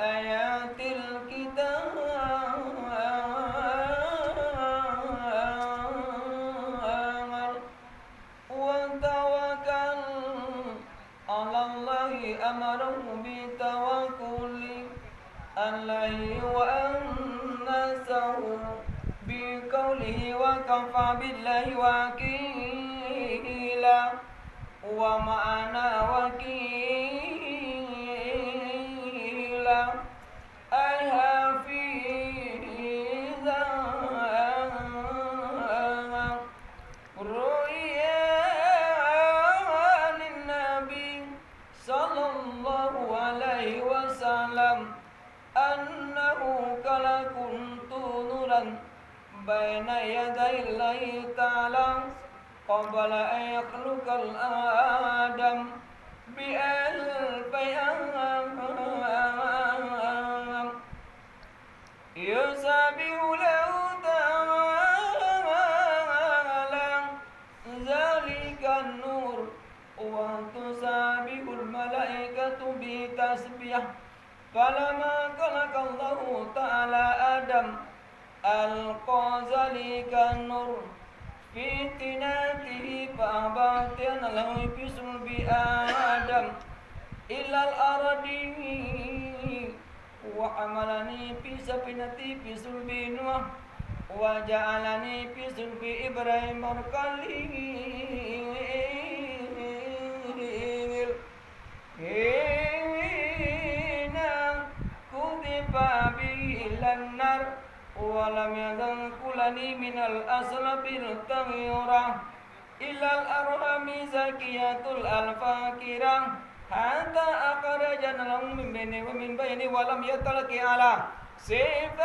آيات الكتاب وتوكل على الله أمره بتوكل الله وأنسه بقوله وكفى بالله وكيلا ومعنا وكيلا أي حفيظا رؤيا للنبي صلى الله عليه وسلم أنه قال كنت نورا بين يدي الله تعالى قبل أن يخلق الآدم بألف عام يسبح له تعالى ذلك النور وتسبح الملائكة بتسبيح فلما خلق الله تعالى آدم ألقى ذلك النور في تناته فأبطن له في صلب آدم إلى الأرض وحملني في سفينتي في صلب نوح وجعلني في صلب إبراهيم الخليل حين كذب به إلى النار ولم يزل كلني من الأصلب الطهيرة إلى الأرحام زكية الفاكرة حتى أخرجنا لهم من بين ولم يترك على صفات